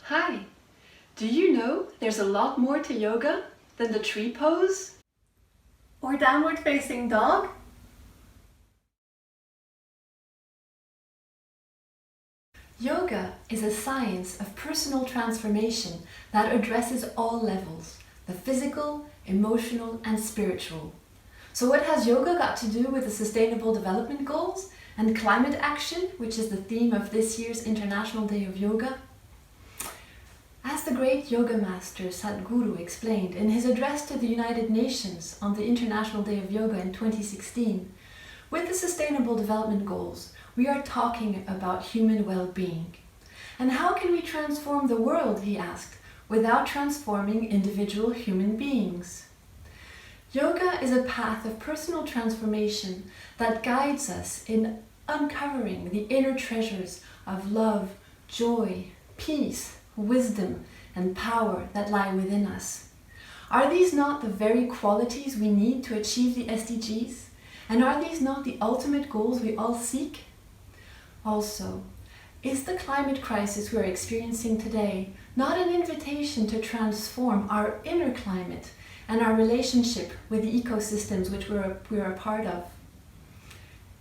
Hi! Do you know there's a lot more to yoga than the tree pose? Or downward facing dog? Yoga is a science of personal transformation that addresses all levels, the physical, emotional, and spiritual. So what has yoga got to do with the Sustainable Development Goals and climate action, which is the theme of this year's International Day of Yoga? As the great yoga master Sadhguru explained in his address to the United Nations on the International Day of Yoga in 2016, with the Sustainable Development Goals, we are talking about human well-being. And how can we transform the world, he asked, without transforming individual human beings? Yoga is a path of personal transformation that guides us in uncovering the inner treasures of love, joy, peace, wisdom, and power that lie within us. Are these not the very qualities we need to achieve the SDGs? And are these not the ultimate goals we all seek? Also, is the climate crisis we are experiencing today not an invitation to transform our inner climate and our relationship with the ecosystems which we're a part of?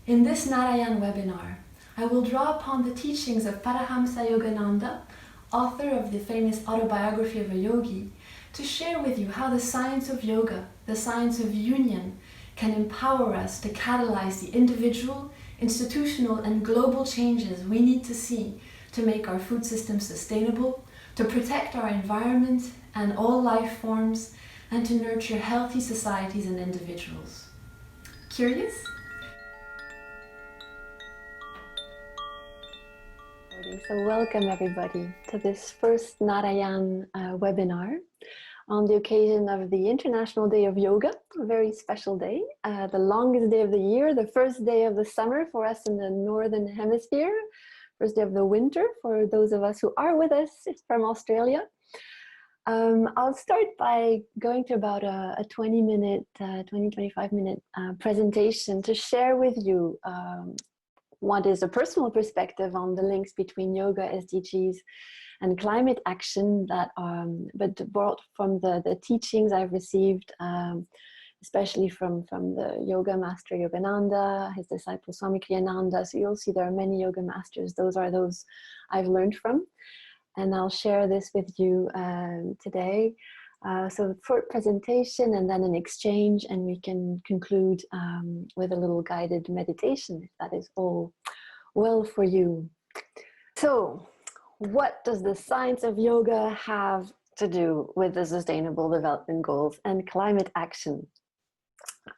In this Narayan webinar, I will draw upon the teachings of Paramahamsa Yogananda, author of the famous autobiography of a yogi, to share with you how the science of yoga, the science of union, can empower us to catalyze the individual, institutional, and global changes we need to see to make our food system sustainable, to protect our environment and all life forms, and to nurture healthy societies and individuals. Curious? So welcome everybody to this first Narayan webinar on the occasion of the International Day of Yoga, a very special day, the longest day of the year, the first day of the summer for us in the Northern Hemisphere, first day of the winter for those of us who are with us from Australia. I'll start by going to about a 25 minute presentation to share with you what is a personal perspective on the links between yoga, SDGs, and climate action that but brought from the teachings I've received, especially from the yoga master Yogananda, his disciple Swami Kriyananda. So you'll see there are many yoga masters. Those are those I've learned from. And I'll share this with you today. So for presentation and then an exchange, and we can conclude with a little guided meditation, if that is all well for you. So what does the science of yoga have to do with the Sustainable Development Goals and climate action?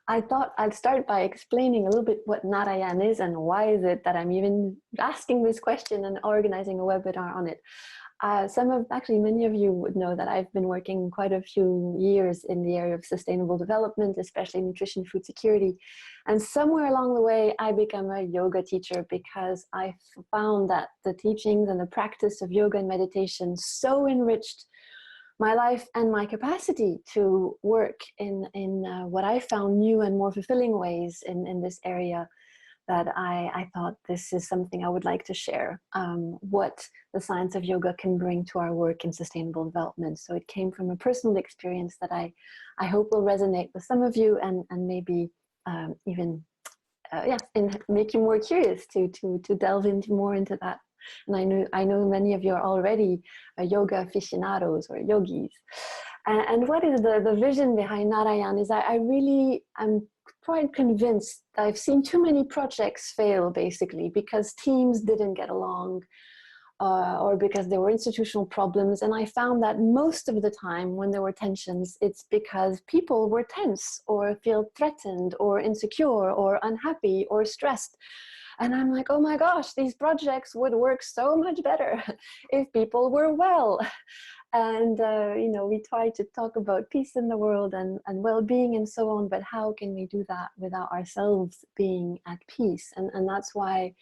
I thought I'd start by explaining a little bit what Narayan is and why is it that I'm even asking this question and organizing a webinar on it. Many of you would know that I've been working quite a few years in the area of sustainable development, especially nutrition, food security. And somewhere along the way, I became a yoga teacher because I found that the teachings and the practice of yoga and meditation so enriched my life and my capacity to work in what I found new and more fulfilling ways in this area, that I thought this is something I would like to share, what the science of yoga can bring to our work in sustainable development. So it came from a personal experience that I hope will resonate with some of you and maybe even and make you more curious to delve more into that. And I know many of you are already yoga aficionados or yogis. And what is the vision behind Narayan is I'm quite convinced that I've seen too many projects fail, basically, because teams didn't get along or because there were institutional problems. And I found that most of the time when there were tensions, it's because people were tense or feel threatened or insecure or unhappy or stressed. And I'm like, oh my gosh, these projects would work so much better if people were well. And, we try to talk about peace in the world and well-being and so on, but how can we do that without ourselves being at peace? And that's why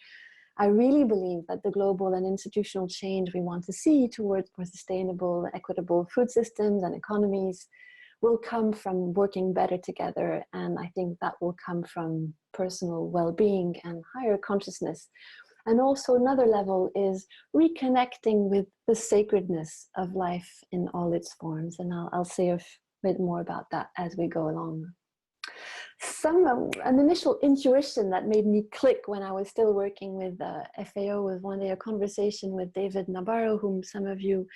I really believe that the global and institutional change we want to see towards more sustainable, equitable food systems and economies will come from working better together. And I think that will come from personal well-being and higher consciousness, And also another level is reconnecting with the sacredness of life in all its forms. And I'll say a bit more about that as we go along. An initial intuition that made me click when I was still working with FAO was one day a conversation with David Nabarro, whom some of you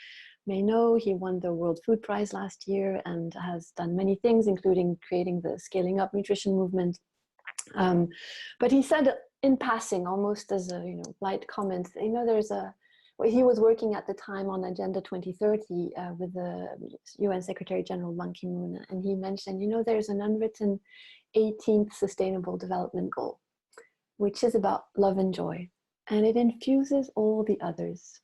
may know. He won the World Food Prize last year and has done many things, including creating the Scaling Up Nutrition movement. But he said in passing, almost as a light comment, he was working at the time on Agenda 2030 with the UN Secretary General Ban Ki-moon, and he mentioned, there's an unwritten 18th Sustainable Development Goal, which is about love and joy, and it infuses all the others.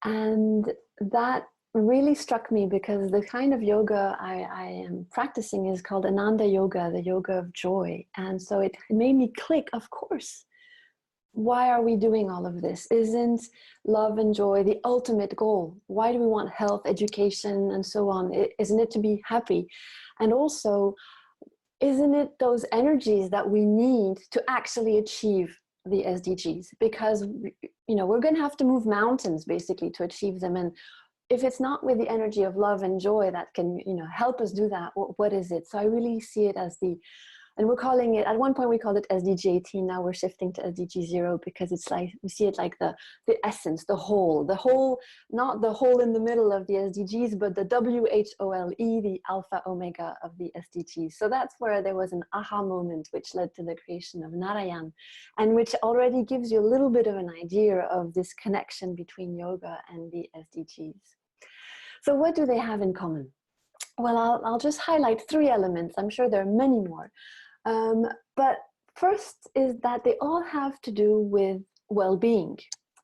And that really struck me because the kind of yoga I am practicing is called Ananda Yoga, the yoga of joy. And so it made me click, of course. Why are we doing all of this? Isn't love and joy the ultimate goal? Why do we want health, education, and so on? Isn't it to be happy? And also, isn't it those energies that we need to actually achieve the SDGs? Because we're going to have to move mountains basically to achieve them. And if it's not with the energy of love and joy that can help us do that, what is it? So I really see it as and we're calling it, at one point we called it SDG 18, now we're shifting to SDG 0 because it's like, we see it like the essence, the whole, not the hole in the middle of the SDGs, but the WHOLE, the alpha omega of the SDGs. So that's where there was an aha moment, which led to the creation of Narayan, and which already gives you a little bit of an idea of this connection between yoga and the SDGs. So what do they have in common? Well, I'll just highlight 3 elements. I'm sure there are many more. But first is that they all have to do with well-being.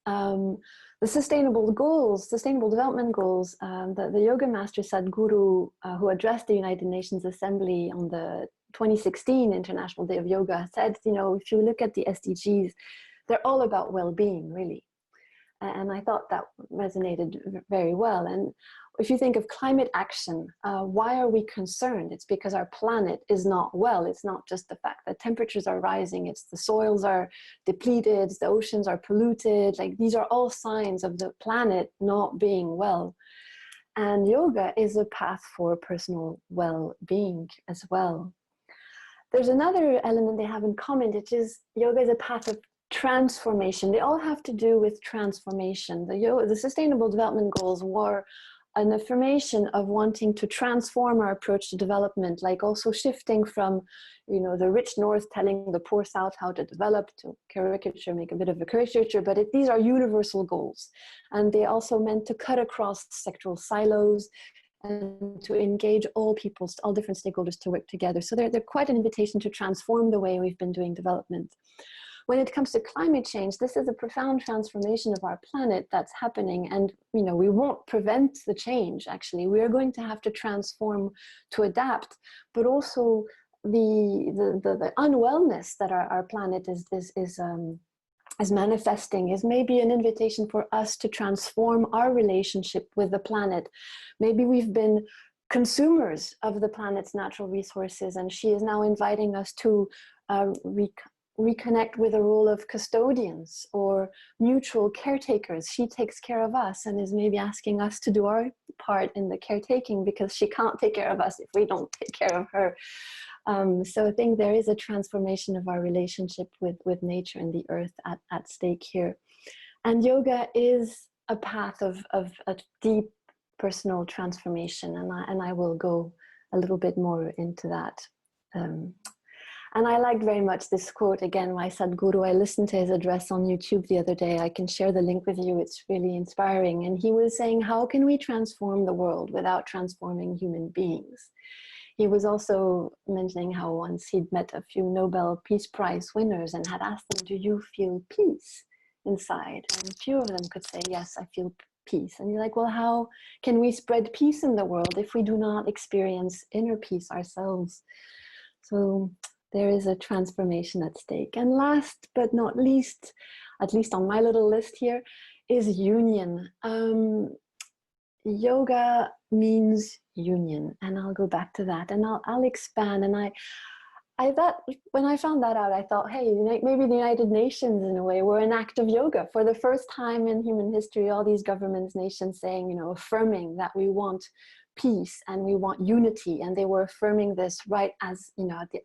The sustainable development goals, the yoga master Sadhguru, who addressed the United Nations Assembly on the 2016 International Day of Yoga, said, if you look at the SDGs, they're all about well-being, really. And I thought that resonated very well. And if you think of climate action, why are we concerned? It's because our planet is not well. It's not just the fact that temperatures are rising, it's the soils are depleted, the oceans are polluted. Like, these are all signs of the planet not being well. And yoga is a path for personal well-being as well. There's another element they have in common, which is yoga is a path of transformation. They all have to do with transformation. The Sustainable Development Goals were an affirmation of wanting to transform our approach to development, like also shifting from, the rich north telling the poor south how to develop, to make a bit of a caricature, but these are universal goals. And they also meant to cut across sectoral silos and to engage all peoples, all different stakeholders to work together. So they're quite an invitation to transform the way we've been doing development. When it comes to climate change, this is a profound transformation of our planet that's happening, and we won't prevent the change. Actually, we are going to have to transform to adapt, but also the unwellness that our planet is manifesting is maybe an invitation for us to transform our relationship with the planet. Maybe we've been consumers of the planet's natural resources, and she is now inviting us to reconnect with the role of custodians or mutual caretakers. She takes care of us and is maybe asking us to do our part in the caretaking, because she can't take care of us if we don't take care of her. So I think there is a transformation of our relationship with nature and the earth at stake here. And yoga is a path of a deep personal transformation, and I will go a little bit more into that. And I liked very much this quote again by Sadhguru. I listened to his address on YouTube the other day. I can share the link with you. It's really inspiring. And he was saying, how can we transform the world without transforming human beings? He was also mentioning how once he'd met a few Nobel Peace Prize winners and had asked them, do you feel peace inside? And a few of them could say, yes, I feel peace. And you're like, well, how can we spread peace in the world if we do not experience inner peace ourselves? So there is a transformation at stake. And last but not least, at least on my little list here, is union. Yoga means union, and I'll go back to that, and I'll expand. And I thought, when I found that out, I thought, hey, maybe the United Nations in a way were an act of yoga. For the first time in human history, all these governments, nations saying, affirming that we want peace and we want unity. And they were affirming this right as, at the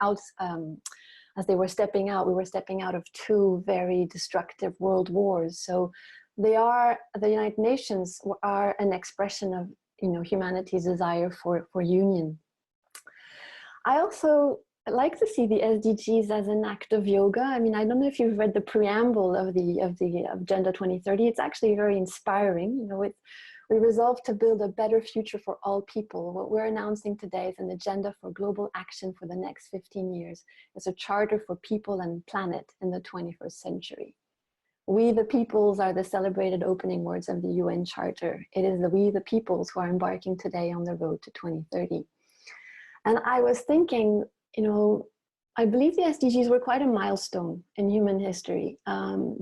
as they were stepping out. We were stepping out of two very destructive world wars. So the United Nations are an expression of, humanity's desire for union. I also like to see the SDGs as an act of yoga. I mean, I don't know if you've read the preamble of Agenda 2030. It's actually very inspiring. We resolve to build a better future for all people. What we're announcing today is an agenda for global action for the next 15 years. It's a charter for people and planet in the 21st century. We the peoples are the celebrated opening words of the UN Charter. It is we the peoples who are embarking today on the road to 2030. And I was thinking, I believe the SDGs were quite a milestone in human history,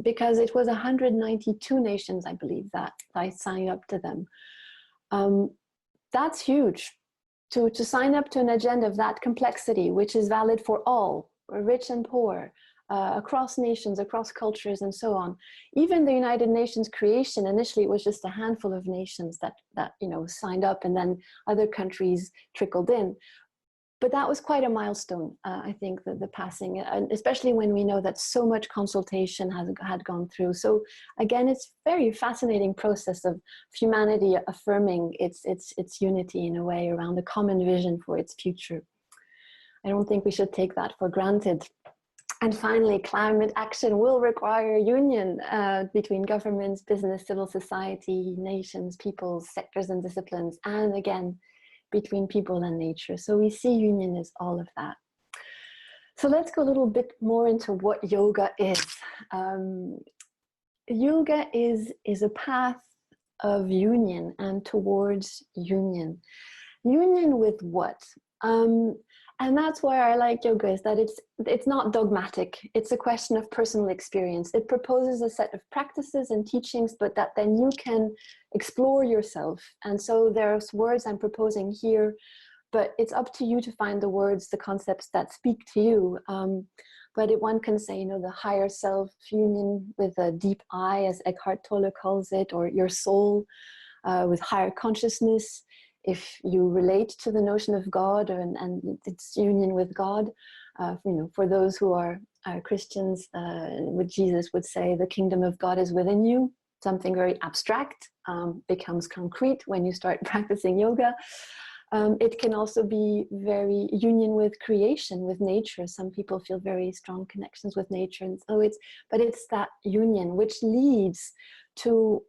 because it was 192 nations, I believe, that I signed up to them. That's huge, to sign up to an agenda of that complexity, which is valid for all, rich and poor, across nations, across cultures, and so on. Even the United Nations creation, initially it was just a handful of nations that signed up, and then other countries trickled in. But that was quite a milestone, I think, the passing, and especially when we know that so much consultation had gone through. So again, it's a very fascinating process of humanity affirming its unity in a way around a common vision for its future. I don't think we should take that for granted. And finally, climate action will require union between governments, business, civil society, nations, peoples, sectors and disciplines, and again, between people and nature. So we see union as all of that. So let's go a little bit more into what yoga is. Yoga is a path of union and towards union. Union with what? And that's why I like yoga, is that it's not dogmatic. It's a question of personal experience. It proposes a set of practices and teachings, but that then you can explore yourself. And so there's words I'm proposing here, but it's up to you to find the words, the concepts that speak to you. But one can say, the higher self, union with a deep I, as Eckhart Tolle calls it, or your soul with higher consciousness. If you relate to the notion of God and its union with God, for those who are Christians, what Jesus would say, the kingdom of God is within you. Something very abstract becomes concrete when you start practicing yoga. It can also be very union with creation, with nature. Some people feel very strong connections with nature, and so it's that union which leads to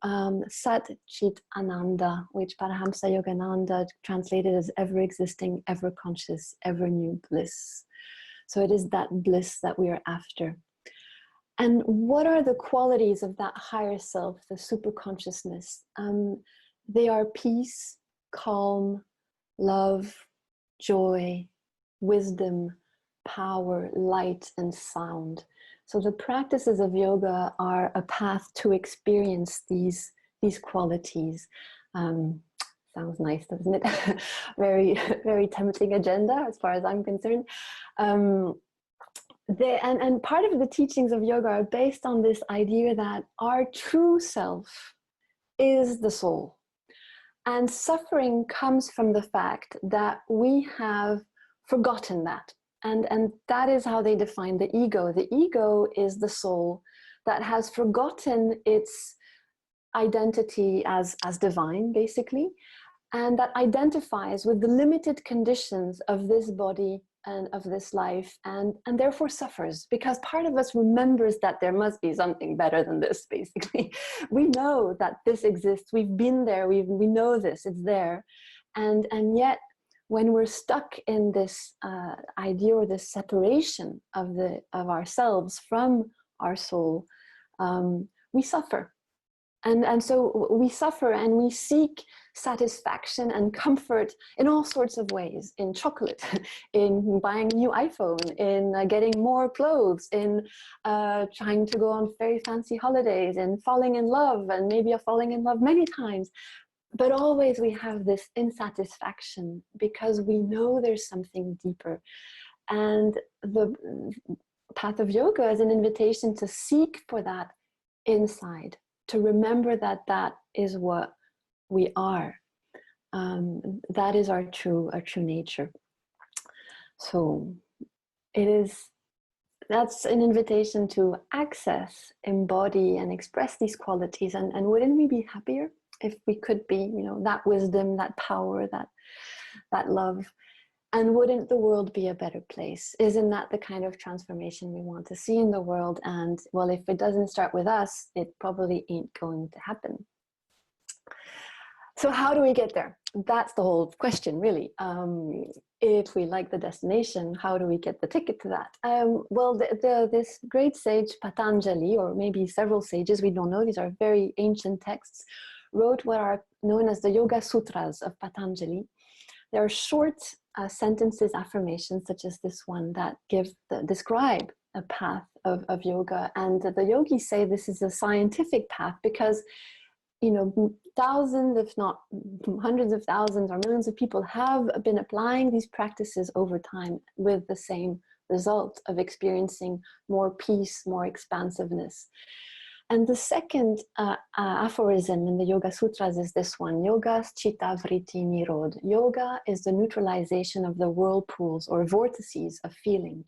Sat Chit Ananda, which Paramahamsa Yogananda translated as ever existing, ever conscious, ever new bliss. So it is that bliss that we are after. And what are the qualities of that higher self, the super consciousness? They are peace, calm, love, joy, wisdom, power, light, and sound. So the practices of yoga are a path to experience these qualities. Sounds nice, doesn't it? Very, very tempting agenda as far as I'm concerned. And part of the teachings of yoga are based on this idea that our true self is the soul. And suffering comes from the fact that we have forgotten that. And that is how they define the ego. The ego is the soul that has forgotten its identity as divine, basically, and that identifies with the limited conditions of this body and of this life, and therefore suffers, because part of us remembers that there must be something better than this, basically. We know that this exists, we've been there, we know this, it's there, and yet when we're stuck in this idea or this separation of ourselves from our soul, we suffer. And so we suffer and we seek satisfaction and comfort in all sorts of ways, in chocolate, in buying a new iPhone, in getting more clothes, in trying to go on very fancy holidays, in falling in love, and maybe falling in love many times. But always we have this insatisfaction because we know there's something deeper. And the path of yoga is an invitation to seek for that inside, to remember that that is what we are. That is our true nature. So that's an invitation to access, embody, and express these qualities. And wouldn't we be happier if we could be, you know, that wisdom, that power, that love? And wouldn't the world be a better place? Isn't that the kind of transformation we want to see in the world? And well, if it doesn't start with us, it probably ain't going to happen. So how do we get there? That's the whole question, really. If we like the destination, how do we get the ticket to that? Well, this great sage Patanjali, or maybe several sages, we don't know, these are very ancient texts, wrote what are known as the Yoga Sutras of Patanjali. There are short sentences, affirmations, such as this one, that describe a path of yoga. And the yogis say this is a scientific path because, you know, thousands, if not hundreds of thousands or millions of people have been applying these practices over time with the same result of experiencing more peace, more expansiveness. And the second aphorism in the Yoga Sutras is this one: Yogas chitta vritti nirod. Yoga is the neutralization of the whirlpools or vortices of feeling.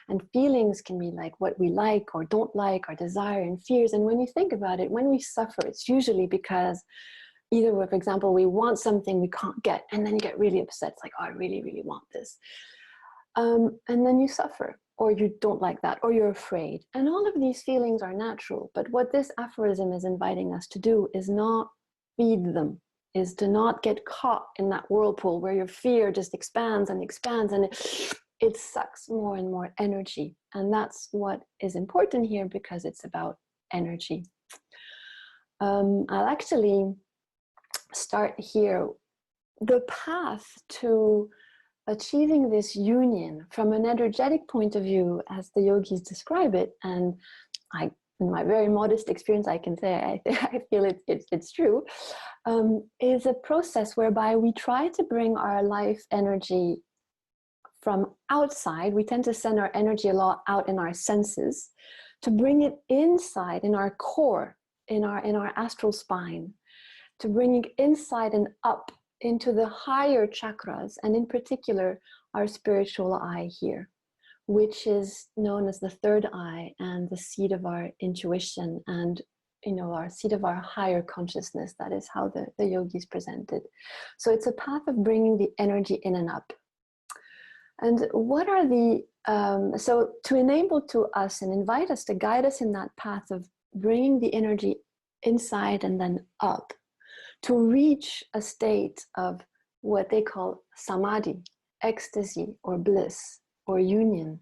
And feelings can be like what we like or don't like, our desire and fears. And when you think about it, when we suffer, it's usually because either, for example, we want something we can't get, and then you get really upset. It's like, oh, I really, really want this. And then you suffer, or you don't like that, or you're afraid. And all of these feelings are natural. But what this aphorism is inviting us to do is not feed them, is to not get caught in that whirlpool where your fear just expands and expands, and it sucks more and more energy. And that's what is important here, because it's about energy. I'll actually start here. The path to achieving this union from an energetic point of view, as the yogis describe it, and in my very modest experience, I can say I feel it's true, is a process whereby we try to bring our life energy from outside. We tend to send our energy a lot out in our senses, to bring it inside in our core, in our astral spine, to bring it inside and up into the higher chakras, and in particular our spiritual eye here, which is known as the third eye and the seat of our intuition, and, you know, our seat of our higher consciousness. That is how the yogis present it. So it's a path of bringing the energy in and up. And what are the so to enable to us and invite us, to guide us in that path of bringing the energy inside and then up, to reach a state of what they call samadhi, ecstasy, or bliss, or union.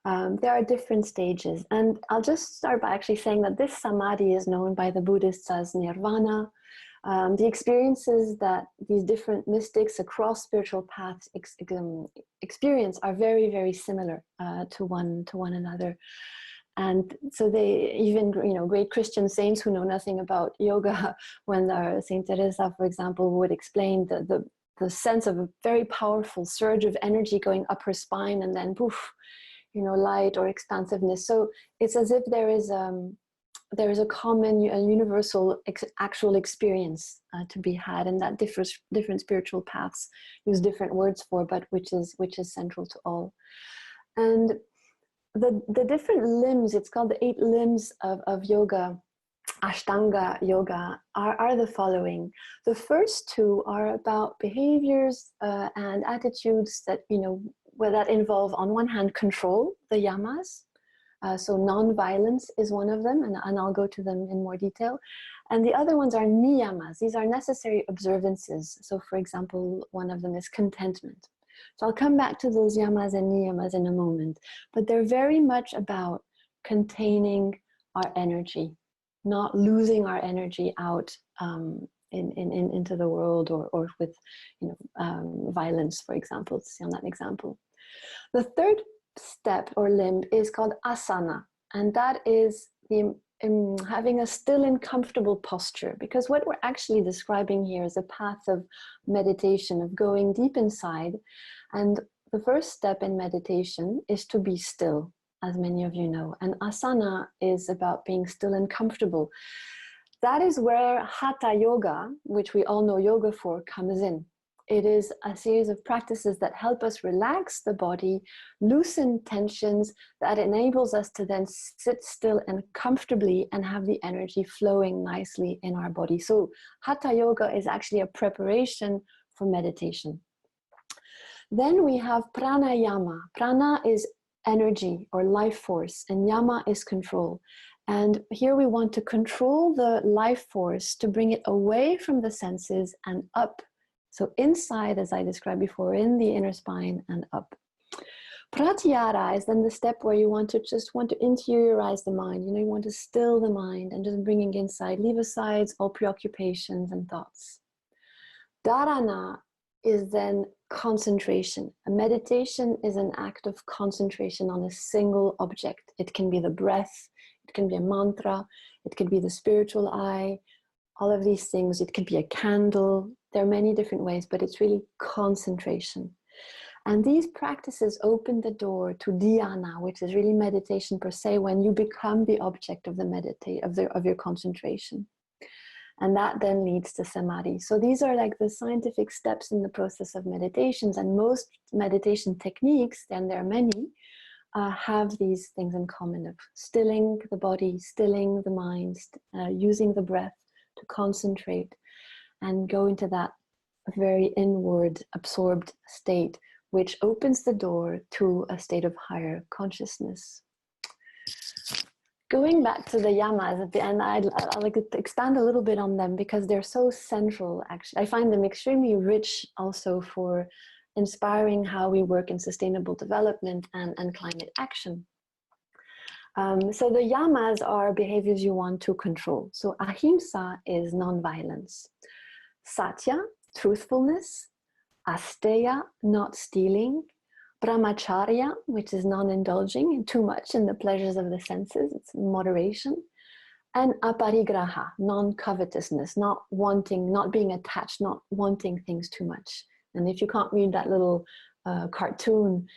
There are different stages. And I'll just start by actually saying that this samadhi is known by the Buddhists as nirvana. The experiences that these different mystics across spiritual paths experience are very, very similar to one another. And so they, even, you know, great Christian saints who know nothing about yoga, when Saint Teresa, for example, would explain the sense of a very powerful surge of energy going up her spine, and then poof, you know, light or expansiveness. So it's as if there is a common, a universal actual experience to be had, and that different spiritual paths use different words for, but which is central to all. And the different limbs, it's called the 8 limbs of yoga, Ashtanga yoga, are the following. The first 2 are about behaviors and attitudes that, you know, that involve, on one hand, control, the yamas. So non-violence is one of them, and I'll go to them in more detail. And the other ones are niyamas. These are necessary observances. So, for example, one of them is contentment. So I'll come back to those yamas and niyamas in a moment, but they're very much about containing our energy, not losing our energy out into the world, or with, you know, violence, for example, to see on that example. The third step or limb is called asana, and that is having a still and comfortable posture, because what we're actually describing here is a path of meditation, of going deep inside and the first step in meditation is to be still, as many of you know. And asana is about being still and comfortable. That is where Hatha Yoga, which we all know yoga for, comes in. It is a series of practices that help us relax the body, loosen tensions, that enables us to then sit still and comfortably and have the energy flowing nicely in our body. So Hatha Yoga is actually a preparation for meditation. Then we have pranayama. Prana is energy or life force, and yama is control. And here we want to control the life force to bring it away from the senses and up. So inside, as I described before, in the inner spine and up. Pratyahara is then the step where you want to interiorize the mind. You want to still the mind and just bringing inside, leave aside all preoccupations and thoughts. Dharana is then concentration. A meditation is an act of concentration on a single object. It can be the breath, it can be a mantra, it could be the spiritual eye, all of these things. It could be a candle. There are many different ways, but it's really concentration. And these practices open the door to dhyana, which is really meditation per se, when you become the object of the of your concentration. And that then leads to samadhi. So these are like the scientific steps in the process of meditations, and most meditation techniques, and there are many, have these things in common of stilling the body, stilling the mind, using the breath to concentrate and go into that very inward absorbed state, which opens the door to a state of higher consciousness. Going back to the yamas at the end, I'd like to expand a little bit on them because they're so central, actually. I find them extremely rich also for inspiring how we work in sustainable development and climate action. So the yamas are behaviors you want to control. So ahimsa is non-violence. Satya, truthfulness. Asteya, not stealing. Brahmacharya, which is non-indulging too much in the pleasures of the senses, it's moderation. And aparigraha, non-covetousness, not wanting, not being attached, not wanting things too much. And if you can't read that little cartoon,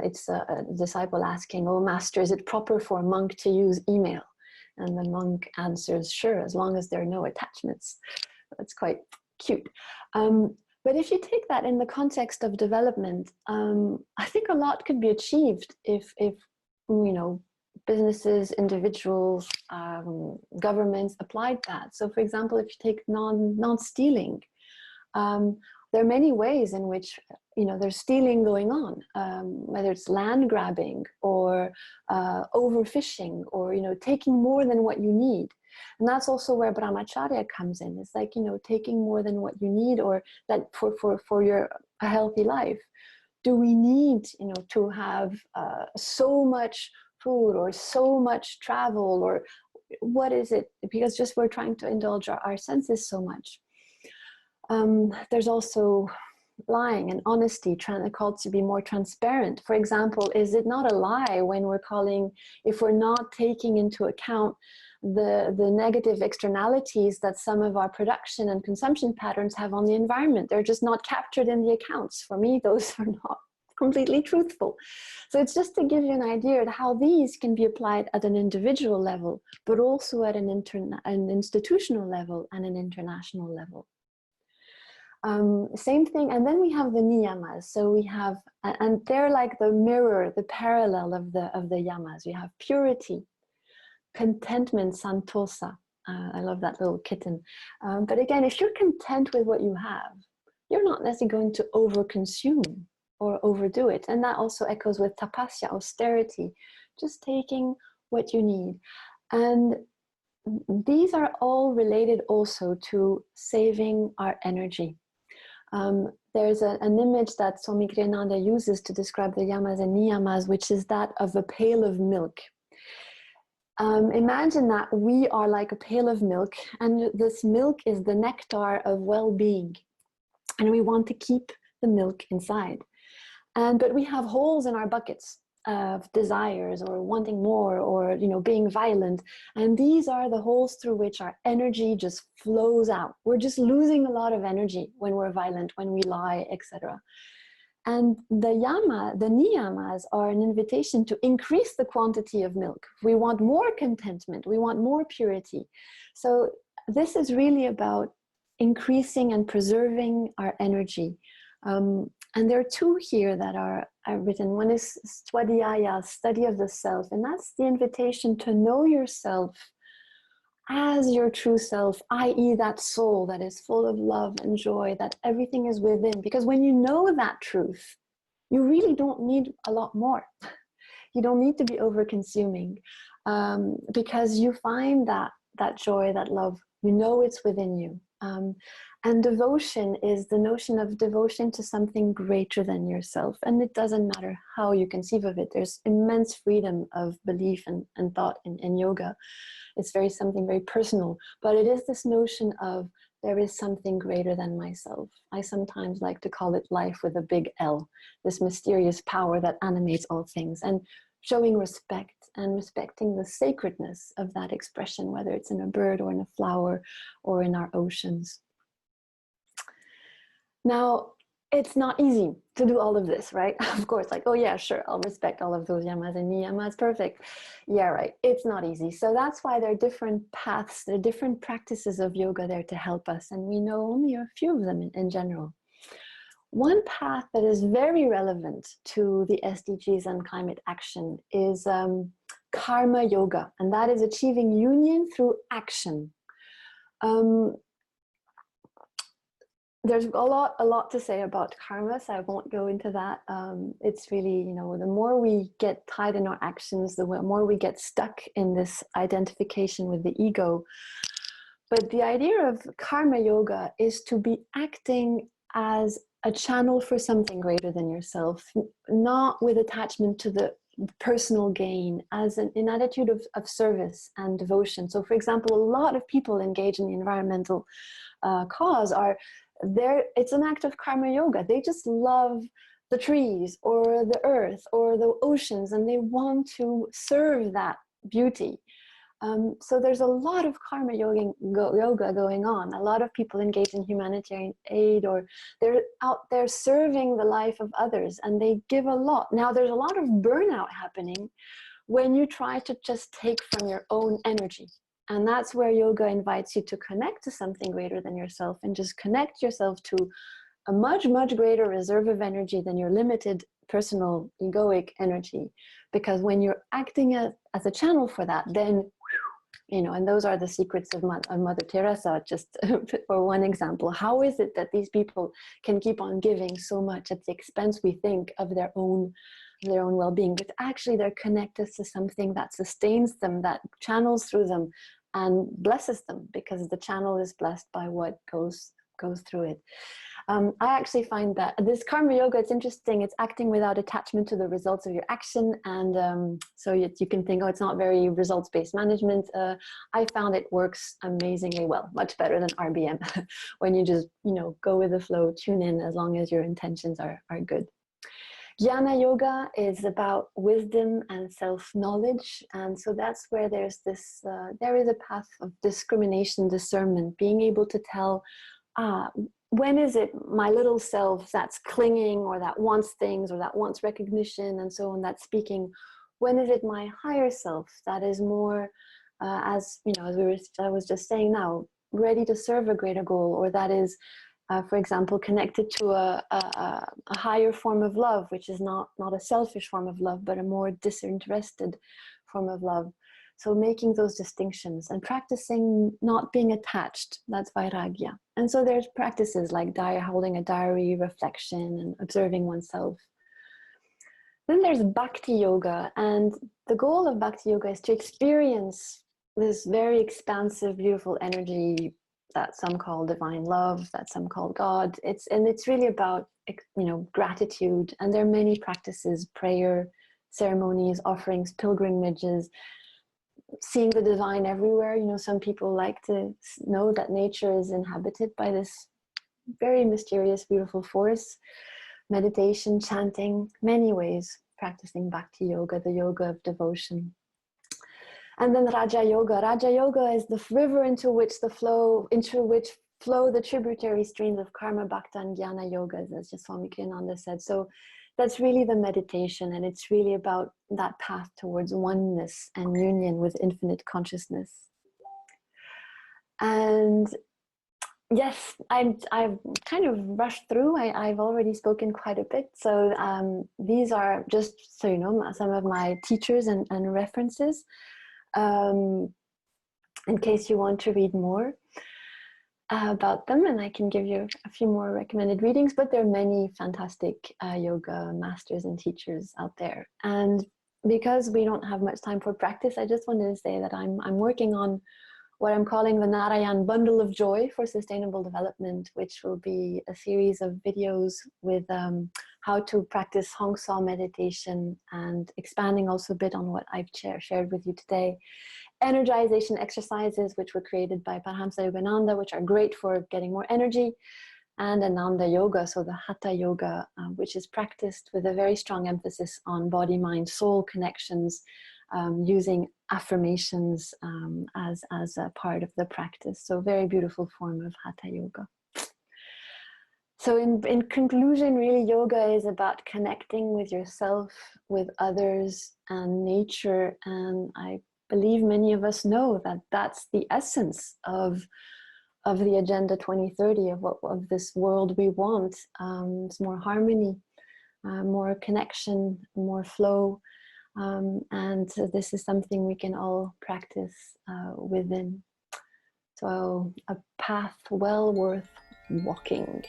it's a disciple asking, "Oh, master, is it proper for a monk to use email?" And the monk answers, "Sure, as long as there are no attachments." That's quite cute. But if you take that in the context of development, I think a lot could be achieved if businesses, individuals, governments applied that. So for example, if you take non-stealing, there are many ways in which there's stealing going on, whether it's land grabbing or overfishing or taking more than what you need. And that's also where brahmacharya comes in. It's like taking more than what you need, or that for a healthy life. Do we need to have so much food or so much travel, or what is it? Because just we're trying to indulge our senses so much. There's also lying and honesty, called to be more transparent. For example, is it not a lie when if we're not taking into account the negative externalities that some of our production and consumption patterns have on the environment? They're just not captured in the accounts. For me, those are not completely truthful. So it's just to give you an idea of how these can be applied at an individual level, but also at an institutional level and an international level. Same thing, and then we have the niyamas. So we have, and they're like the mirror, the parallel of the yamas. We have purity, contentment, santosa. I love that little kitten. But again, if you're content with what you have, you're not necessarily going to overconsume or overdo it. And that also echoes with tapasya, austerity, just taking what you need. And these are all related also to saving our energy. There's an image that Swami Kriyananda uses to describe the yamas and niyamas, which is that of a pail of milk. Imagine that we are like a pail of milk, and this milk is the nectar of well-being, and we want to keep the milk inside. But we have holes in our buckets of desires or wanting more or being violent, and these are the holes through which our energy just flows out. We're just losing a lot of energy when we're violent, when we lie, etc. And the niyamas are an invitation to increase the quantity of milk. We want more contentment. We want more purity. So this is really about increasing and preserving our energy. And there are two here that are written. One is Swadhyaya, study of the self. And that's the invitation to know yourself as your true self, i.e. that soul that is full of love and joy, that everything is within. Because when you know that truth, you really don't need a lot more. You don't need to be over-consuming, because you find that joy, that love, you know it's within you. And devotion is the notion of devotion to something greater than yourself. And it doesn't matter how you conceive of it. There's immense freedom of belief and thought in yoga. It's something very personal, but it is this notion of there is something greater than myself. I sometimes like to call it life with a big L, this mysterious power that animates all things, and showing respect and respecting the sacredness of that expression, whether it's in a bird or in a flower or in our oceans. Now, it's not easy to do all of this, right? Of course, like, oh yeah, sure, I'll respect all of those yamas and niyamas, perfect. Yeah, right, it's not easy. So that's why there are different paths, there are different practices of yoga there to help us. And we know only a few of them in general. One path that is very relevant to the SDGs and climate action is karma yoga, and that is achieving union through action. There's a lot to say about karma, so I won't go into that. It's really, the more we get tied in our actions, the more we get stuck in this identification with the ego. But the idea of karma yoga is to be acting as a channel for something greater than yourself, not with attachment to the personal gain, as an attitude of service and devotion. So for example, a lot of people engage in the environmental cause it's an act of karma yoga. They just love the trees or the earth or the oceans, and they want to serve that beauty. So there's a lot of karma yoga going on. A lot of people engage in humanitarian aid, or they're out there serving the life of others, and they give a lot. Now, there's a lot of burnout happening when you try to just take from your own energy. And that's where yoga invites you to connect to something greater than yourself, and just connect yourself to a much, much greater reserve of energy than your limited personal egoic energy. Because when you're acting as a channel for that, then, and those are the secrets of Mother Teresa, just for one example. How is it that these people can keep on giving so much at the expense, we think, of their own well-being? But actually they're connected to something that sustains them, that channels through them and blesses them, because the channel is blessed by what goes through it. I actually find that this karma yoga, it's interesting. It's acting without attachment to the results of your action. And so you can think, oh, it's not very results-based management. I found it works amazingly well, much better than RBM, when you just, go with the flow, tune in, as long as your intentions are good. Jnana yoga is about wisdom and self-knowledge. And so that's where there's this, there is a path of discrimination, discernment, being able to tell, when is it my little self that's clinging, or that wants things, or that wants recognition and so on, that's speaking? When is it my higher self that is more, as I was just saying now, ready to serve a greater goal, or that is, for example, connected to a higher form of love, which is not a selfish form of love, but a more disinterested form of love. So making those distinctions and practicing not being attached, that's vairagya. And so there's practices like holding a diary, reflection, and observing oneself. Then there's bhakti yoga, and the goal of bhakti yoga is to experience this very expansive, beautiful energy that some call divine love, that some call God. It's really about, gratitude. And there are many practices: prayer, ceremonies, offerings, pilgrimages, seeing the divine everywhere. Some people like to know that nature is inhabited by this very mysterious, beautiful force. Meditation, chanting, many ways practicing bhakti yoga, the yoga of devotion. And then Raja Yoga. Raja Yoga is the river into which flow the tributary streams of karma, bhakti, and jnana yogas, as just Swami Ananda said. So that's really the meditation, and it's really about that path towards oneness and union with infinite consciousness. And yes, I've kind of rushed through. I've already spoken quite a bit. So these are just, so you know, some of my teachers and references, in case you want to read more about them. And I can give you a few more recommended readings, but there are many fantastic yoga masters and teachers out there. And because we don't have much time for practice, I just wanted to say that I'm working on what I'm calling the Narayan Bundle of Joy for Sustainable Development, which will be a series of videos with how to practice Hong Sau meditation, and expanding also a bit on what I've shared with you today. Energization exercises, which were created by Paramahansa Yogananda, which are great for getting more energy, and Ananda Yoga, so the Hatha Yoga, which is practiced with a very strong emphasis on body, mind, soul connections, using affirmations as a part of the practice. So very beautiful form of Hatha Yoga. So in conclusion, really, yoga is about connecting with yourself, with others, and nature. And I believe many of us know that that's the essence of the Agenda 2030, of this world we want. It's more harmony, more connection, more flow. And this is something we can all practice within. So a path well worth walking.